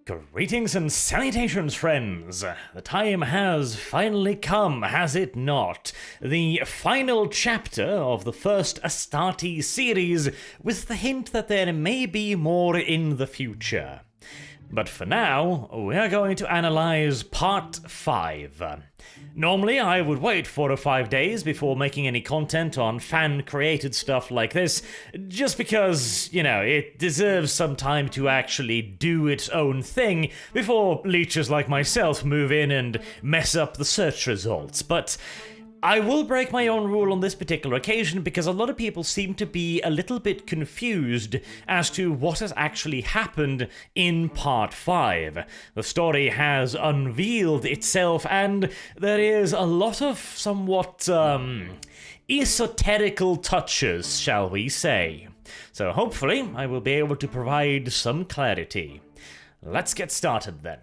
Greetings and salutations, friends! The time has finally come, has it not? The final chapter of the first Astartes series, with the hint that there may be more in the future. But for now, we are going to analyze Part 5. Normally, I would wait 4 or 5 days before making any content on fan-created stuff like this, just because, it deserves some time to actually do its own thing before leeches like myself move in and mess up the search results. But I will break my own rule on this particular occasion because a lot of people seem to be a little bit confused as to what has actually happened in Part 5. The story has unveiled itself and there is a lot of somewhat esoterical touches, shall we say. So hopefully I will be able to provide some clarity. Let's get started then.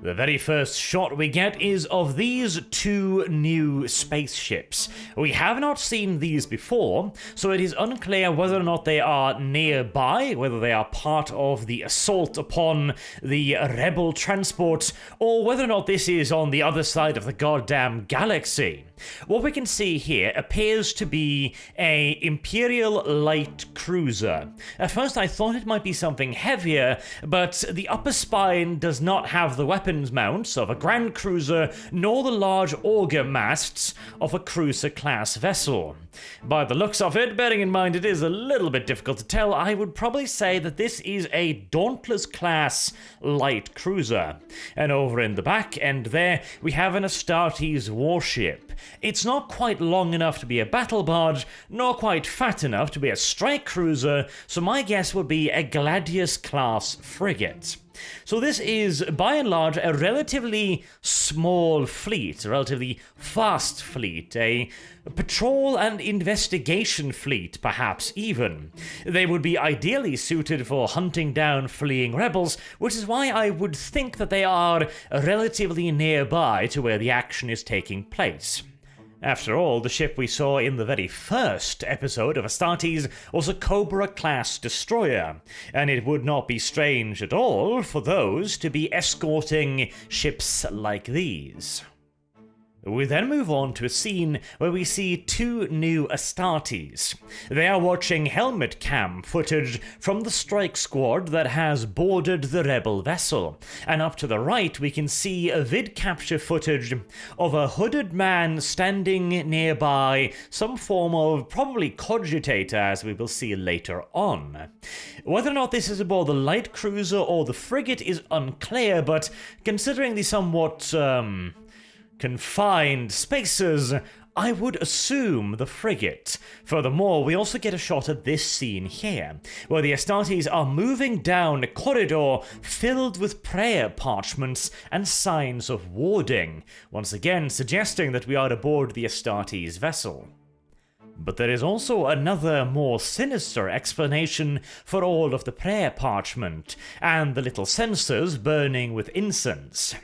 The very first shot we get is of these two new spaceships. We have not seen these before, so it is unclear whether or not they are nearby, whether they are part of the assault upon the rebel transports, or whether or not this is on the other side of the goddamn galaxy. What we can see here appears to be a Imperial light cruiser. At first I thought it might be something heavier, but the upper spine does not have the weapons mounts of a Grand Cruiser, nor the large auger masts of a cruiser-class vessel. By the looks of it, bearing in mind it is a little bit difficult to tell, I would probably say that this is a Dauntless-class light cruiser. And over in the back end there, we have an Astartes warship. It's not quite long enough to be a battle barge, nor quite fat enough to be a strike cruiser, so my guess would be a Gladius-class frigate. So this is, by and large, a relatively small fleet, a relatively fast fleet, a patrol and investigation fleet, perhaps even. They would be ideally suited for hunting down fleeing rebels, which is why I would think that they are relatively nearby to where the action is taking place. After all, the ship we saw in the very first episode of Astartes was a Cobra-class destroyer, and it would not be strange at all for those to be escorting ships like these. We then move on to a scene where we see two new Astartes. They are watching helmet cam footage from the strike squad that has boarded the rebel vessel, and up to the right we can see a vid capture footage of a hooded man standing nearby some form of probably cogitator, as we will see later on. Whether or not this is aboard the light cruiser or the frigate is unclear, but considering the somewhat confined spaces, I would assume the frigate. Furthermore, we also get a shot of this scene here, where the Astartes are moving down a corridor filled with prayer parchments and signs of warding, once again suggesting that we are aboard the Astartes vessel. But there is also another more sinister explanation for all of the prayer parchment, and the little censers burning with incense.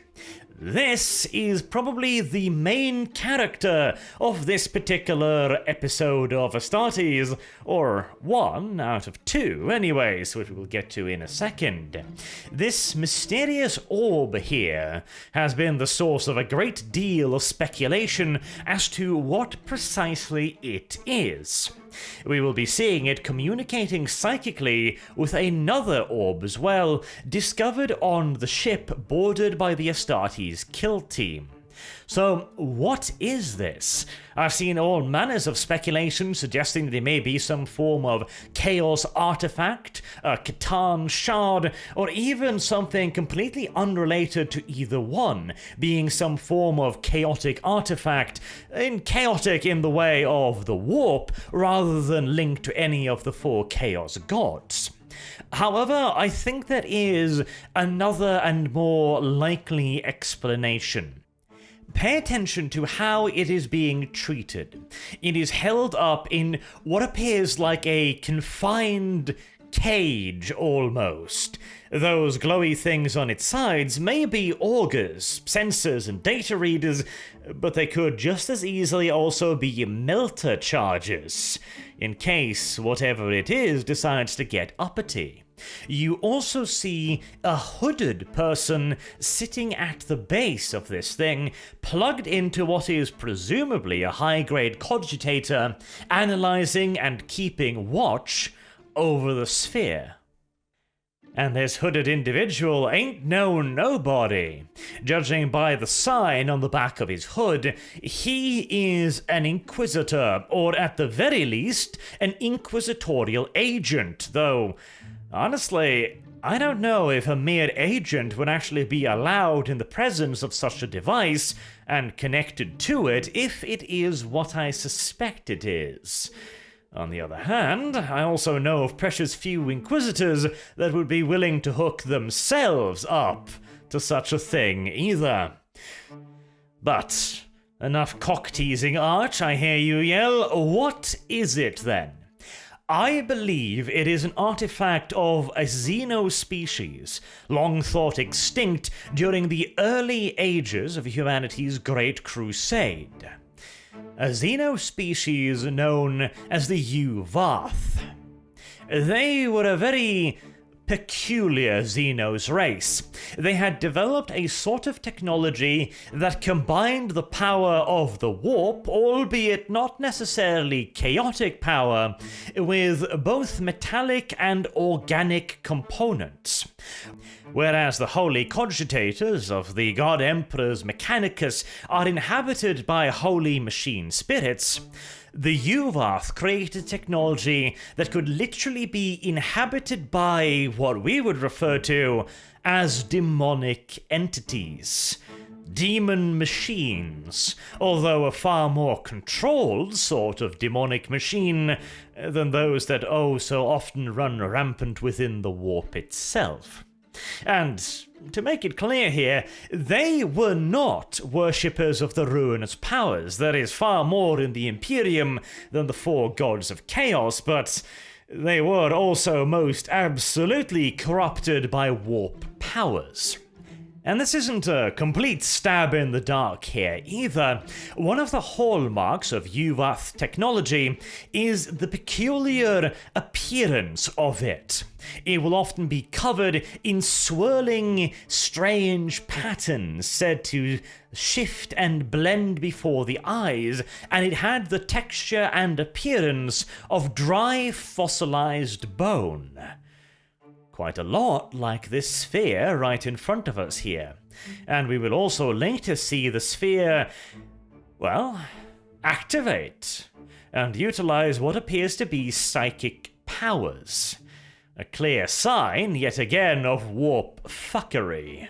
This is probably the main character of this particular episode of Astartes, or 1 out of 2 anyways, which we'll get to in a second. This mysterious orb here has been the source of a great deal of speculation as to what precisely it is. We will be seeing it communicating psychically with another orb as well, discovered on the ship boarded by the Astartes kill team. So, what is this? I've seen all manners of speculation suggesting that it may be some form of chaos artifact, a Catan shard, or even something completely unrelated to either one, being some form of chaotic artifact, chaotic in the way of the warp, rather than linked to any of the 4 chaos gods. However, I think there is another and more likely explanation. Pay attention to how it is being treated. It is held up in what appears like a confined cage almost. Those glowy things on its sides may be augers, sensors, and data readers, but they could just as easily also be melter charges, in case whatever it is decides to get uppity. You also see a hooded person sitting at the base of this thing, plugged into what is presumably a high-grade cogitator, analyzing and keeping watch over the sphere. And this hooded individual ain't no nobody. Judging by the sign on the back of his hood, he is an Inquisitor, or at the very least, an inquisitorial agent, though, honestly, I don't know if a mere agent would actually be allowed in the presence of such a device and connected to it if it is what I suspect it is. On the other hand, I also know of precious few Inquisitors that would be willing to hook themselves up to such a thing either. But enough cock-teasing, Arch, I hear you yell. What is it then? I believe it is an artifact of a xenospecies, long thought extinct during the early ages of humanity's Great Crusade. A xenospecies known as the UofR. They were a very peculiar Xenos race. They had developed a sort of technology that combined the power of the warp, albeit not necessarily chaotic power, with both metallic and organic components. Whereas the holy cogitators of the God Emperor's Mechanicus are inhabited by holy machine spirits, the UofR created technology that could literally be inhabited by what we would refer to as demonic entities. Demon machines, although a far more controlled sort of demonic machine than those that so often run rampant within the warp itself. And to make it clear here, they were not worshippers of the ruinous powers. There is far more in the Imperium than the four gods of chaos, but they were also most absolutely corrupted by warp powers. And this isn't a complete stab in the dark here either. One of the hallmarks of UofR technology is the peculiar appearance of it. It will often be covered in swirling, strange patterns said to shift and blend before the eyes, and it had the texture and appearance of dry fossilized bone. Quite a lot like this sphere right in front of us here. And we will also later see the sphere, well, activate and utilize what appears to be psychic powers. A clear sign, yet again, of warp fuckery.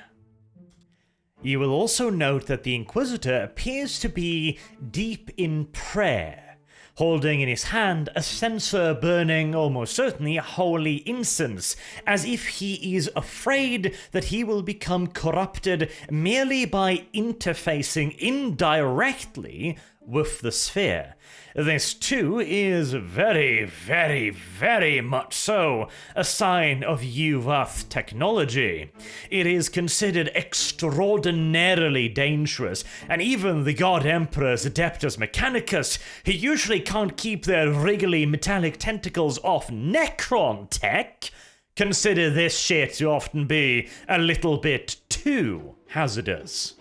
You will also note that the Inquisitor appears to be deep in prayer, holding in his hand a censer burning almost certainly holy incense, as if he is afraid that he will become corrupted merely by interfacing indirectly with the sphere. This, too, is very, very, very much so a sign of UofR technology. It is considered extraordinarily dangerous, and even the God Emperor's Adeptus Mechanicus, who usually can't keep their wriggly metallic tentacles off Necron tech, consider this shit to often be a little bit too hazardous.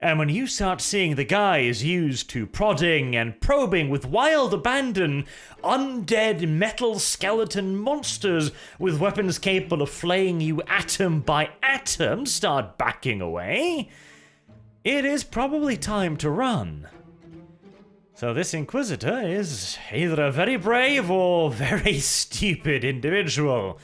And when you start seeing the guys used to prodding and probing with wild abandon undead metal skeleton monsters with weapons capable of flaying you atom by atom start backing away, it is probably time to run. So this Inquisitor is either a very brave or very stupid individual.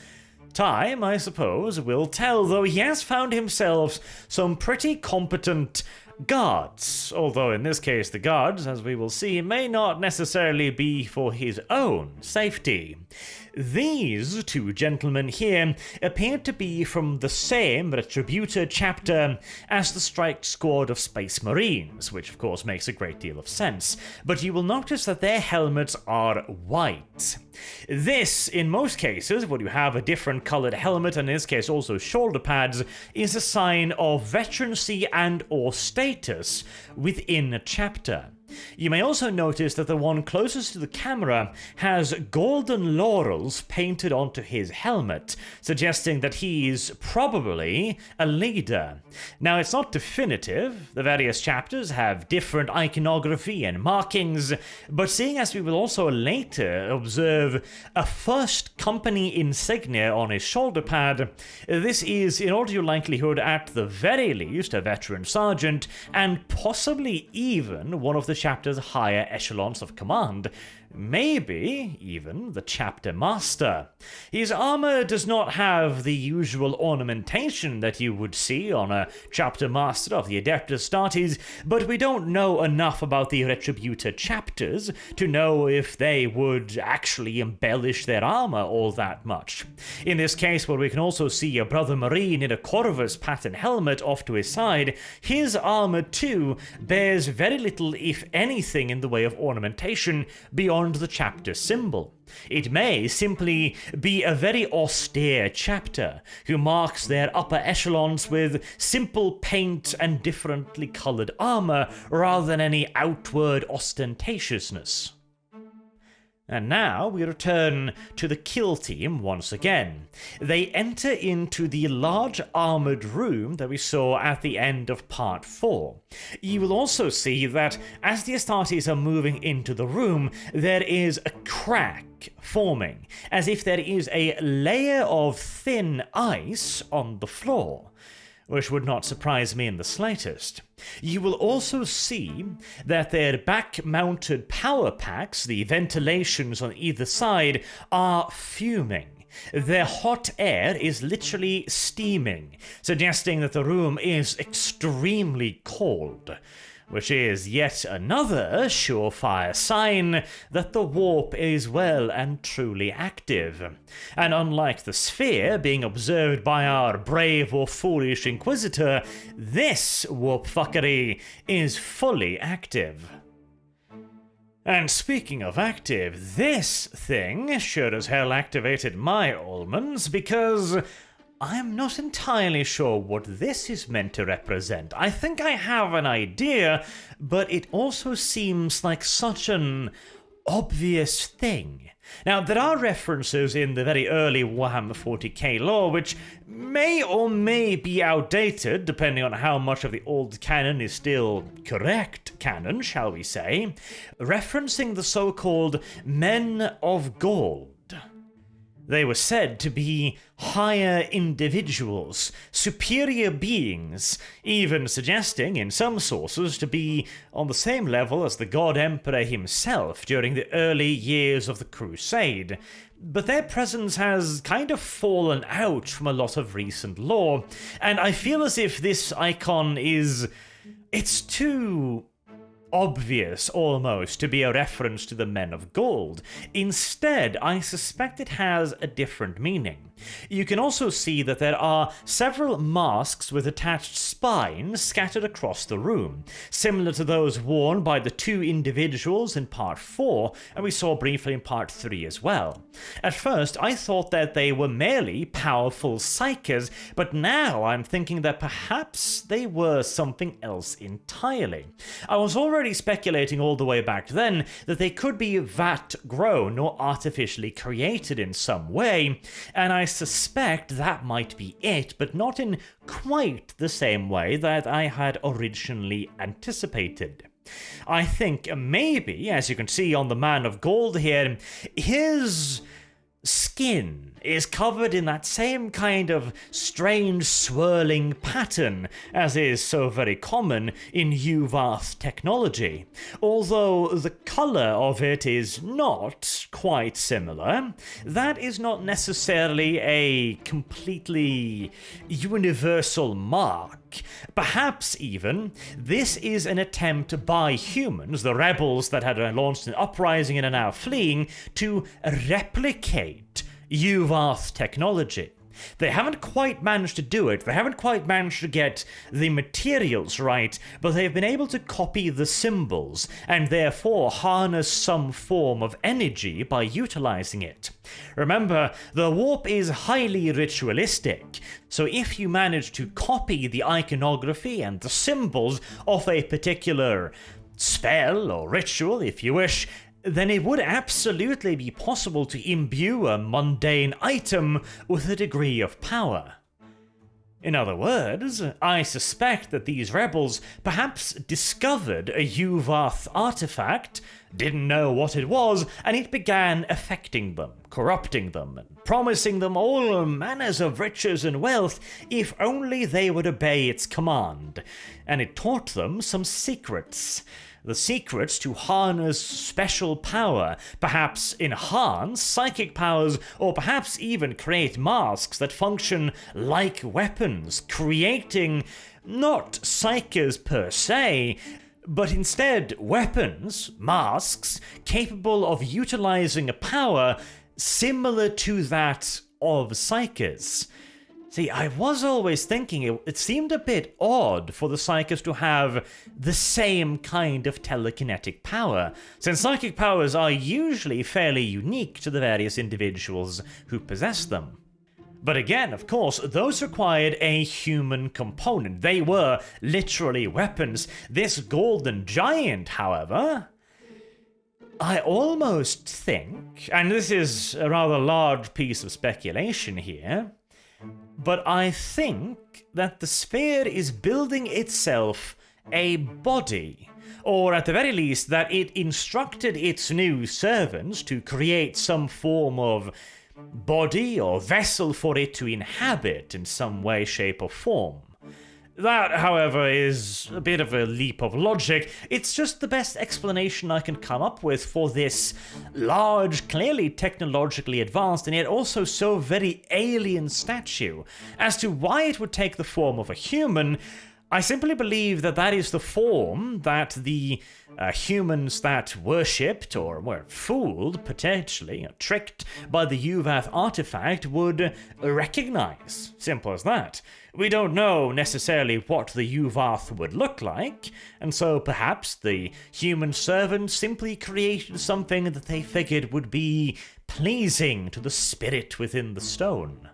Time, I suppose, will tell, though he has found himself some pretty competent guards, although in this case the guards, as we will see, may not necessarily be for his own safety. These two gentlemen here appear to be from the same Retributor chapter as the Strike Squad of Space Marines, which of course makes a great deal of sense, but you will notice that their helmets are white. This, in most cases, when you have a different colored helmet, and in this case also shoulder pads, is a sign of veterancy and or status within a chapter. You may also notice that the one closest to the camera has golden laurels painted onto his helmet, suggesting that he's probably a leader. Now, it's not definitive. The various chapters have different iconography and markings, but seeing as we will also later observe a first company insignia on his shoulder pad, this is in all due likelihood at the very least a veteran sergeant, and possibly even one of the chapter's higher echelons of command, maybe even the chapter master. His armor does not have the usual ornamentation that you would see on a chapter master of the Adept Astartes, but we don't know enough about the Retributor chapters to know if they would actually embellish their armor all that much. In this case, where we can also see a brother Marine in a Corvus pattern helmet off to his side, his armor too bears very little, if anything, in the way of ornamentation beyond the chapter symbol. It may simply be a very austere chapter who marks their upper echelons with simple paint and differently colored armor rather than any outward ostentatiousness. And now we return to the kill team once again. They enter into the large armored room that we saw at the end of part 4. You will also see that as the Astartes are moving into the room, there is a crack forming, as if there is a layer of thin ice on the floor, which would not surprise me in the slightest. You will also see that their back-mounted power packs, the ventilations on either side, are fuming. Their hot air is literally steaming, suggesting that the room is extremely cold, which is yet another surefire sign that the warp is well and truly active. And unlike the sphere being observed by our brave or foolish Inquisitor, this warp fuckery is fully active. And speaking of active, this thing sure as hell activated my almonds, because I'm not entirely sure what this is meant to represent. I think I have an idea, but it also seems like such an obvious thing. Now, there are references in the very early Warhammer 40k lore which may or may be outdated, depending on how much of the old canon is still correct canon, shall we say, referencing the so-called Men of Gold. They were said to be higher individuals, superior beings, even suggesting in some sources to be on the same level as the God Emperor himself during the early years of the Crusade. But their presence has kind of fallen out from a lot of recent lore, and I feel as if this icon it's too obvious, almost, to be a reference to the Men of Gold. Instead, I suspect it has a different meaning. You can also see that there are several masks with attached spines scattered across the room, similar to those worn by the two individuals in part 4, and we saw briefly in part 3 as well. At first, I thought that they were merely powerful psykers, but now I'm thinking that perhaps they were something else entirely. I was already speculating all the way back then that they could be vat-grown or artificially created in some way, and I suspect that might be it, but not in quite the same way that I had originally anticipated. I think maybe, as you can see on the Man of Gold here, his skin is covered in that same kind of strange swirling pattern as is so very common in UofR technology, although the color of it is not quite similar. That is not necessarily a completely universal mark. Perhaps even this is an attempt by humans, the rebels that had launched an uprising and are now fleeing, to replicate UofR technology. They haven't quite managed to do it, they haven't quite managed to get the materials right, but they've been able to copy the symbols, and therefore harness some form of energy by utilizing it. Remember, the warp is highly ritualistic, so if you manage to copy the iconography and the symbols of a particular spell or ritual, if you wish, then it would absolutely be possible to imbue a mundane item with a degree of power. In other words, I suspect that these rebels perhaps discovered a UofR artifact, didn't know what it was, and it began affecting them, corrupting them, and promising them all manners of riches and wealth if only they would obey its command. And it taught them some secrets. The secrets to harness special power, perhaps enhance psychic powers, or perhaps even create masks that function like weapons, creating not psykers per se, but instead weapons, masks, capable of utilizing a power similar to that of psykers. See, I was always thinking it seemed a bit odd for the psykers to have the same kind of telekinetic power, since psychic powers are usually fairly unique to the various individuals who possess them. But again, of course, those required a human component. They were literally weapons. This golden giant, however, I almost think, and this is a rather large piece of speculation here, but I think that the sphere is building itself a body, or at the very least that it instructed its new servants to create some form of body or vessel for it to inhabit in some way, shape, or form. That, however, is a bit of a leap of logic. It's just the best explanation I can come up with for this large, clearly technologically advanced, and yet also so very alien statue. As to why it would take the form of a human, I simply believe that that is the form that the humans that worshipped or were fooled, potentially, tricked by the UofR artifact would recognize. Simple as that. We don't know necessarily what the UofR would look like, and so perhaps the human servant simply created something that they figured would be pleasing to the spirit within the stone.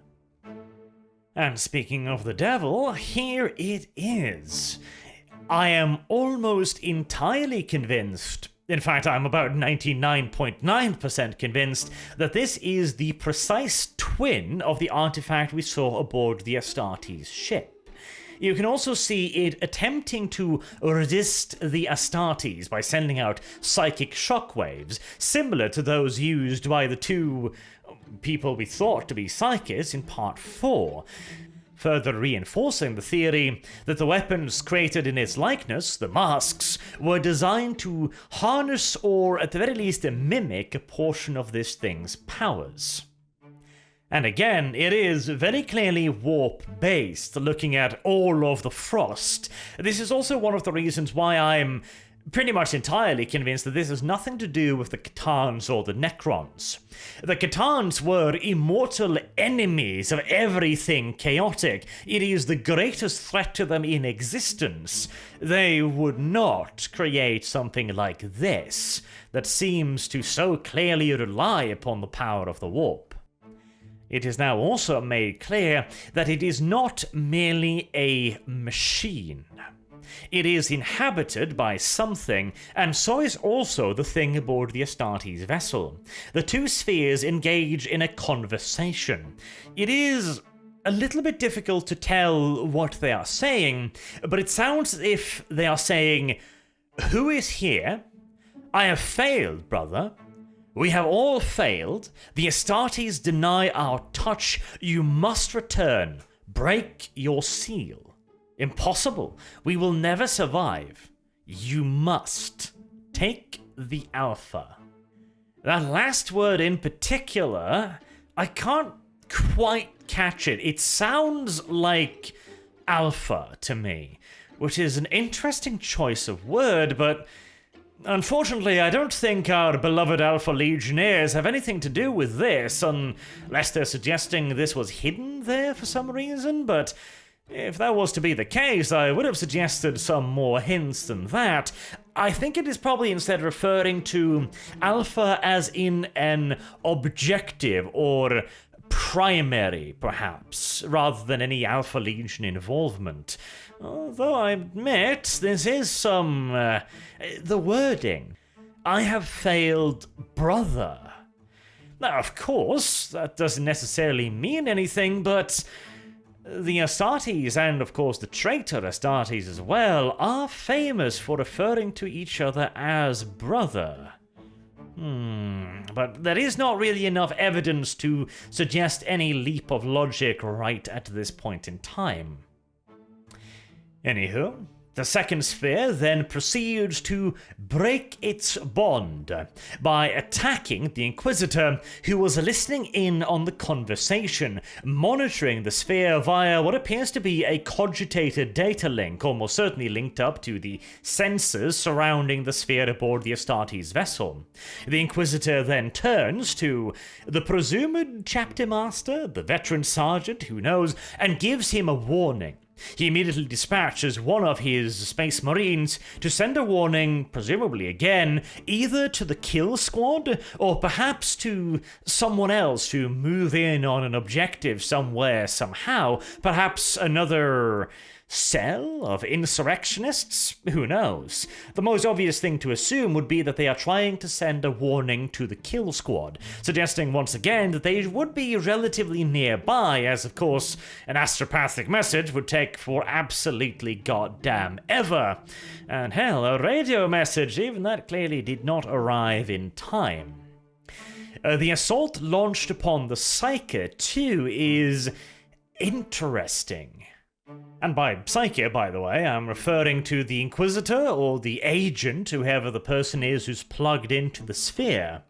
And speaking of the devil, here it is. I am almost entirely convinced, in fact I'm about 99.9% convinced, that this is the precise twin of the artifact we saw aboard the Astartes ship. You can also see it attempting to resist the Astartes by sending out psychic shockwaves, similar to those used by the two people we thought to be psychics in Part 4, further reinforcing the theory that the weapons created in its likeness, the masks, were designed to harness or at the very least mimic a portion of this thing's powers. And again, it is very clearly warp-based, looking at all of the frost. This is also one of the reasons why I'm pretty much entirely convinced that this has nothing to do with the C'tans or the Necrons. The C'tans were immortal enemies of everything chaotic. It is the greatest threat to them in existence. They would not create something like this that seems to so clearly rely upon the power of the warp. It is now also made clear that it is not merely a machine. It is inhabited by something, and so is also the thing aboard the Astartes vessel. The two spheres engage in a conversation. It is a little bit difficult to tell what they are saying, but it sounds as if they are saying, "Who is here? I have failed, brother. We have all failed. The Astartes deny our touch. You must return. Break your seal. Impossible. We will never survive. You must. Take the Alpha." That last word in particular, I can't quite catch it. It sounds like Alpha to me, which is an interesting choice of word, but unfortunately, I don't think our beloved Alpha Legionnaires have anything to do with this, unless they're suggesting this was hidden there for some reason, but if that was to be the case, I would have suggested some more hints than that. I think it is probably instead referring to Alpha as in an objective or primary, perhaps, rather than any Alpha Legion involvement. Although I admit, this is the wording. I have failed brother. Now, of course, that doesn't necessarily mean anything, but the Astartes, and of course the traitor Astartes as well, are famous for referring to each other as brother. But there is not really enough evidence to suggest any leap of logic right at this point in time. Anywho, the second sphere then proceeds to break its bond by attacking the Inquisitor, who was listening in on the conversation, monitoring the sphere via what appears to be a cogitated data link, almost certainly linked up to the sensors surrounding the sphere aboard the Astartes vessel. The Inquisitor then turns to the presumed chapter master, the veteran sergeant, who knows, and gives him a warning. He immediately dispatches one of his space marines to send a warning, presumably again, either to the kill squad or perhaps to someone else to move in on an objective somewhere, somehow. Perhaps another cell of insurrectionists? Who knows? The most obvious thing to assume would be that they are trying to send a warning to the kill squad, suggesting once again that they would be relatively nearby, as of course an astropathic message would take for absolutely goddamn ever. And hell, a radio message, even that clearly did not arrive in time. The assault launched upon the Psyche, too, is interesting. And by Psyche, by the way, I'm referring to the Inquisitor or the agent, whoever the person is who's plugged into the sphere.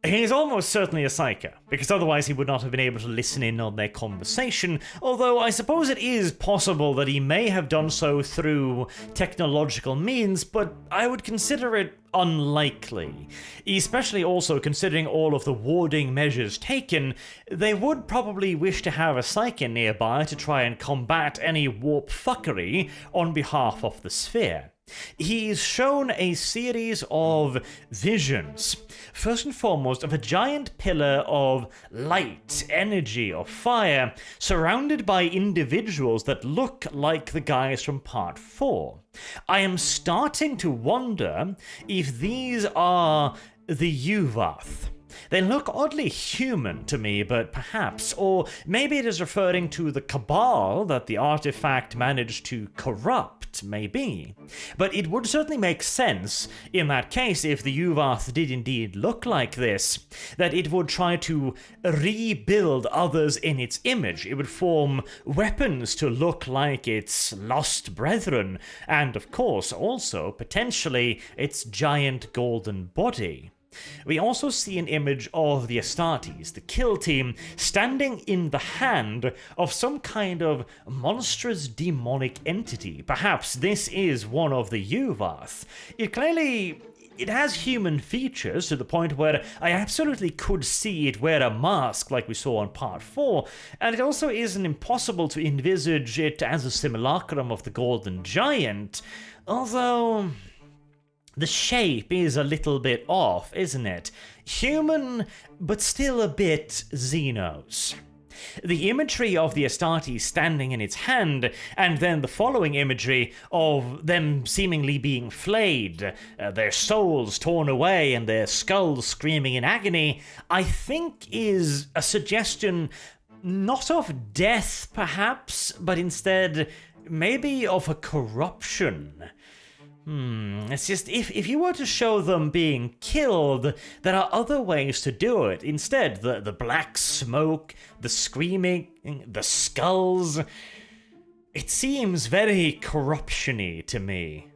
He's almost certainly a Psyche, because otherwise he would not have been able to listen in on their conversation, although I suppose it is possible that he may have done so through technological means, but I would consider it unlikely. Especially also considering all of the warding measures taken, they would probably wish to have a Psyche nearby to try and combat any warp fuckery on behalf of the sphere. He's shown a series of visions, first and foremost of a giant pillar of light, energy, or fire, surrounded by individuals that look like the guys from Part 4. I am starting to wonder if these are the UofR. They look oddly human to me, but perhaps, or maybe it is referring to the Cabal that the artifact managed to corrupt, maybe. But it would certainly make sense, in that case, if the UofR did indeed look like this, that it would try to rebuild others in its image. It would form weapons to look like its lost brethren, and of course, also, potentially, its giant golden body. We also see an image of the Astartes, the kill team, standing in the hand of some kind of monstrous demonic entity. Perhaps this is one of the UofR. It has human features to the point where I absolutely could see it wear a mask like we saw on Part 4, and it also isn't impossible to envisage it as a simulacrum of the Golden Giant, although the shape is a little bit off, isn't it? Human, but still a bit Xenos. The imagery of the Astartes standing in its hand, and then the following imagery of them seemingly being flayed, their souls torn away and their skulls screaming in agony, I think is a suggestion not of death, perhaps, but instead maybe of a corruption. It's just, if you were to show them being killed, there are other ways to do it. Instead, the black smoke, the screaming, the skulls, it seems very corruption-y to me.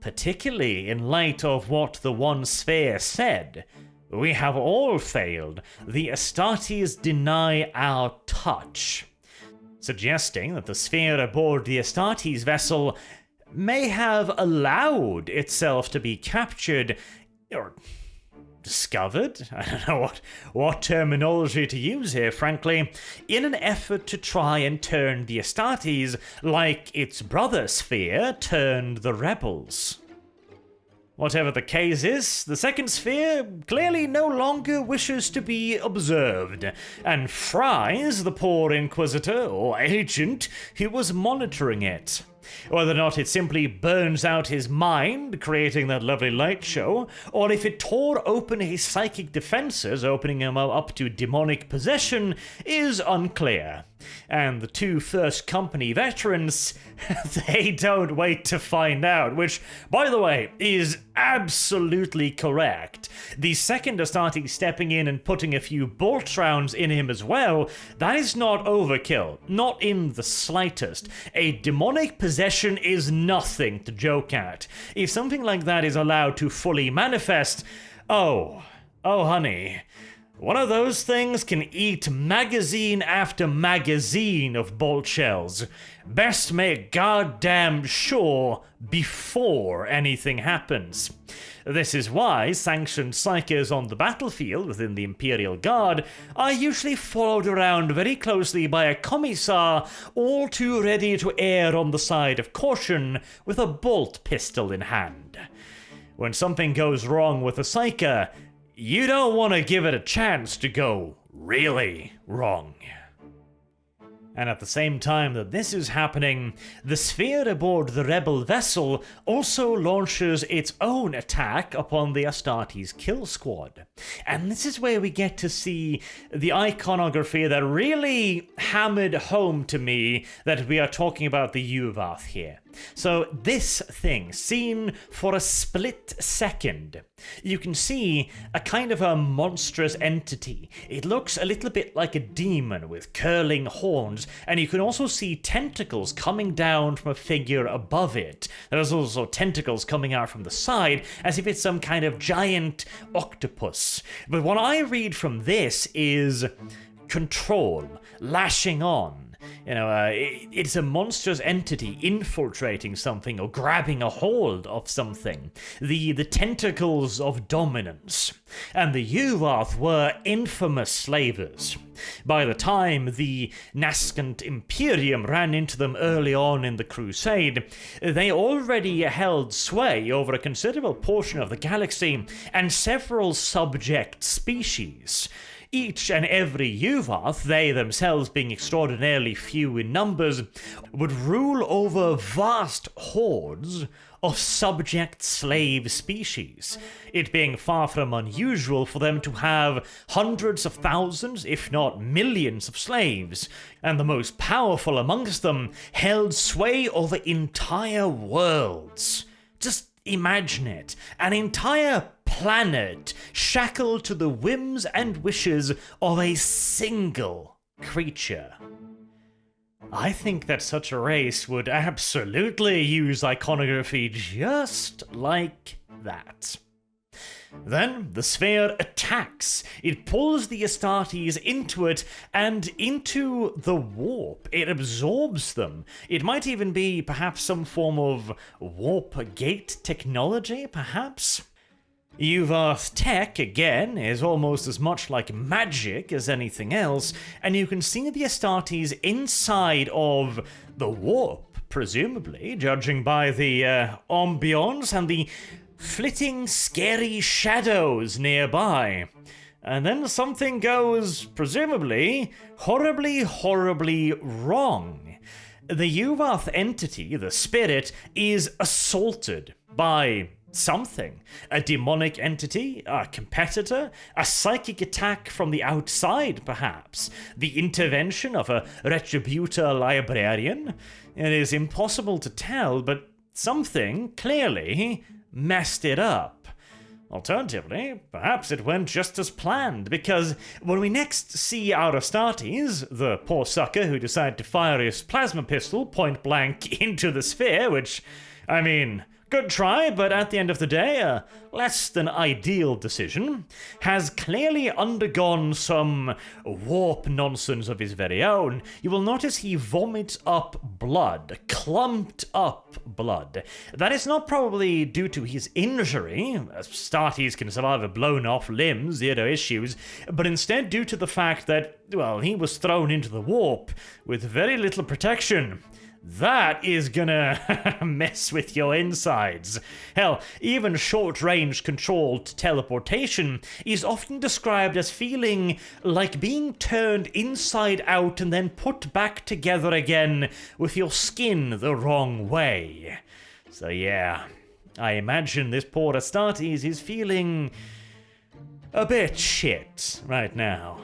Particularly in light of what the one sphere said. We have all failed. The Astartes deny our touch. Suggesting that the sphere aboard the Astartes vessel may have allowed itself to be captured, or discovered, I don't know what terminology to use here, frankly, in an effort to try and turn the Astartes like its brother sphere turned the rebels. Whatever the case is, the second sphere clearly no longer wishes to be observed, and fries the poor Inquisitor, or agent, who was monitoring it. Whether or not it simply burns out his mind, creating that lovely light show, or if it tore open his psychic defenses, opening him up to demonic possession, is unclear. And the two First Company veterans, they don't wait to find out, which, by the way, is absolutely correct. The second Astartes stepping in and putting a few bolt rounds in him as well, that is not overkill, not in the slightest. A demonic possession is nothing to joke at. If something like that is allowed to fully manifest, oh honey, one of those things can eat magazine after magazine of bolt shells. Best make goddamn sure before anything happens. This is why sanctioned psychers on the battlefield within the Imperial Guard are usually followed around very closely by a commissar, all too ready to err on the side of caution with a bolt pistol in hand. When something goes wrong with a psyker, you don't want to give it a chance to go really wrong. And at the same time that this is happening, the sphere aboard the rebel vessel also launches its own attack upon the Astartes kill squad. And this is where we get to see the iconography that really hammered home to me that we are talking about the UofR here. So this thing, seen for a split second, you can see a kind of a monstrous entity. It looks a little bit like a demon with curling horns, and you can also see tentacles coming down from a figure above it. There's also tentacles coming out from the side, as if it's some kind of giant octopus. But what I read from this is control, lashing on. It's a monstrous entity infiltrating something or grabbing a hold of something. The tentacles of dominance. And the UofR were infamous slavers. By the time the nascent Imperium ran into them early on in the Crusade, they already held sway over a considerable portion of the galaxy and several subject species. Each and every UofR, they themselves being extraordinarily few in numbers, would rule over vast hordes of subject slave species, it being far from unusual for them to have hundreds of thousands, if not millions of slaves, and the most powerful amongst them held sway over entire worlds. Just imagine it, an entire planet shackled to the whims and wishes of a single creature. I think that such a race would absolutely use iconography just like that. Then the sphere attacks. It pulls the Astartes into it and into the warp. It absorbs them. It might even be perhaps some form of warp gate technology, perhaps? UofR tech, again, is almost as much like magic as anything else, and you can see the Astartes inside of the warp, presumably, judging by the ambience and the flitting, scary shadows nearby. And then something goes, presumably, horribly, horribly wrong. The UofR entity, the spirit, is assaulted by something. A demonic entity, a competitor, a psychic attack from the outside, perhaps. The intervention of a retributor librarian. It is impossible to tell, but something clearly messed it up. Alternatively, perhaps it went just as planned, because when we next see our Astartes, the poor sucker who decided to fire his plasma pistol point blank into the sphere, which, I mean, good try, but at the end of the day, a less than ideal decision, has clearly undergone some warp nonsense of his very own. You will notice he vomits up blood, clumped up blood. That is not probably due to his injury, Astartes can survive blown off limbs, zero issues, but instead due to the fact that, well, he was thrown into the warp with very little protection. that is gonna mess with your insides. Hell, even short-range controlled teleportation is often described as feeling like being turned inside out and then put back together again with your skin the wrong way. So yeah, I imagine this poor Astartes is feeling a bit shit right now.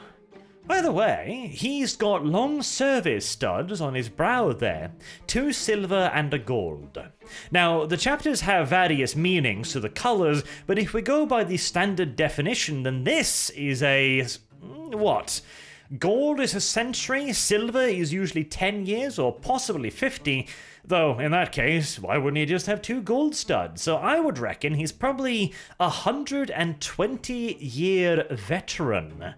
By the way, he's got long service studs on his brow there, 2 silver and a gold. Now, the chapters have various meanings to the colors, but if we go by the standard definition, then this is a... what? Gold is a century, silver is usually 10 years or possibly 50, though in that case, why wouldn't he just have 2 gold studs? So I would reckon he's probably a 120-year veteran.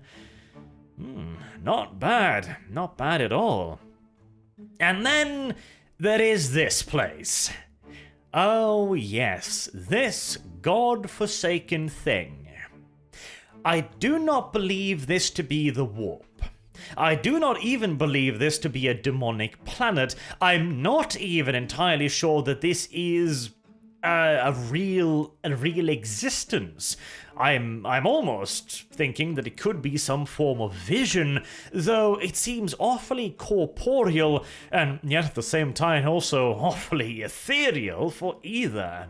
Not bad. Not bad at all. And then there is this place. Oh yes, this god-forsaken thing. I do not believe this to be the warp. I do not even believe this to be a demonic planet. I'm not even entirely sure that this is a real existence. I'm almost thinking that it could be some form of vision, though it seems awfully corporeal and yet at the same time also awfully ethereal for either.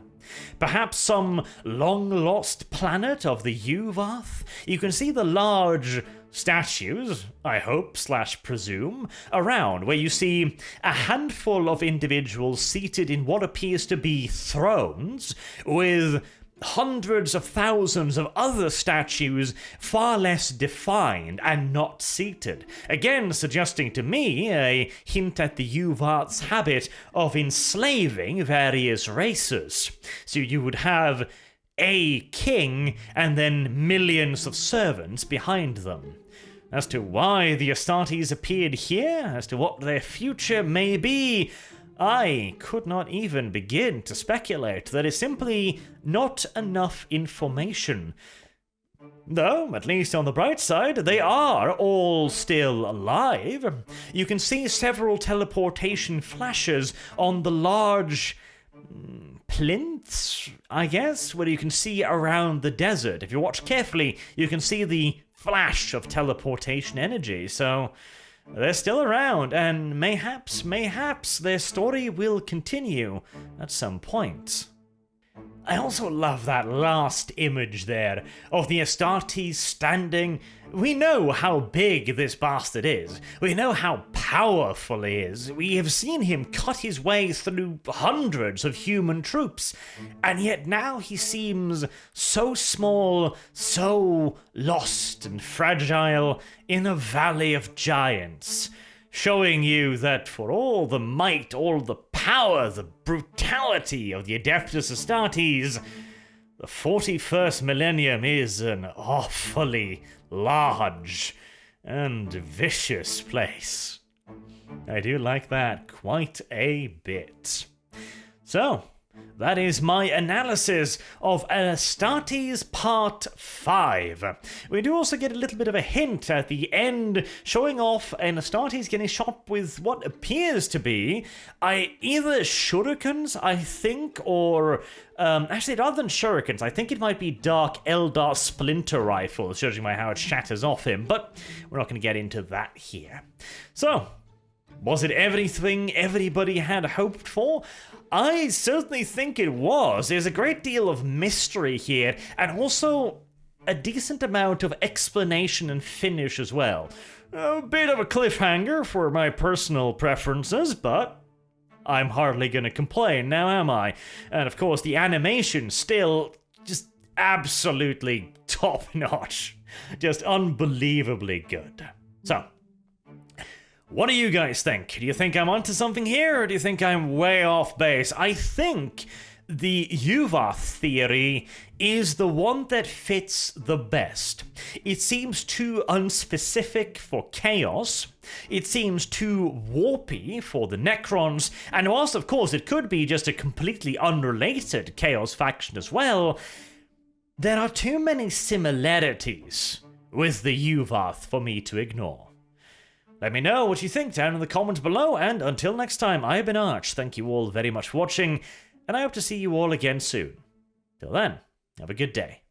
Perhaps some long-lost planet of the UofR? You can see the large statues, I hope / presume, around, where you see a handful of individuals seated in what appears to be thrones, with hundreds of thousands of other statues far less defined and not seated, again suggesting to me a hint at the UofR's habit of enslaving various races. So you would have a king and then millions of servants behind them. As to why the Astartes appeared here, as to what their future may be, I could not even begin to speculate. There is simply not enough information. Though, at least on the bright side, they are all still alive. You can see several teleportation flashes on the large plinths, I guess, where you can see around the desert. If you watch carefully, you can see the flash of teleportation energy, so they're still around, and mayhaps their story will continue at some point. I also love that last image there of the Astartes standing. We know how big this bastard is. We know how powerful he is. We have seen him cut his way through hundreds of human troops, and yet now he seems so small, so lost and fragile in a valley of giants, showing you that for all the might, all the power, the brutality of the Adeptus Astartes, the 41st millennium is an awfully large and vicious place. I do like that quite a bit. So, that is my analysis of Astartes Part 5. We do also get a little bit of a hint at the end, showing off an Astartes getting shot with what appears to be either shurikens, I think, or actually, rather than shurikens, I think it might be Dark Eldar splinter rifles, judging by how it shatters off him, but we're not going to get into that here. So, was it everything everybody had hoped for? I certainly think it was. There's a great deal of mystery here, and also a decent amount of explanation and finish as well. A bit of a cliffhanger for my personal preferences, but I'm hardly gonna complain, now am I? And of course, the animation still just absolutely top-notch. Just unbelievably good. So, what do you guys think? Do you think I'm onto something here, or do you think I'm way off base? I think the UofR theory is the one that fits the best. It seems too unspecific for Chaos. It seems too warpy for the Necrons. And whilst, of course, it could be just a completely unrelated Chaos faction as well, there are too many similarities with the UofR for me to ignore. Let me know what you think down in the comments below, and until next time, I have been Arch. Thank you all very much for watching, and I hope to see you all again soon. Till then, have a good day.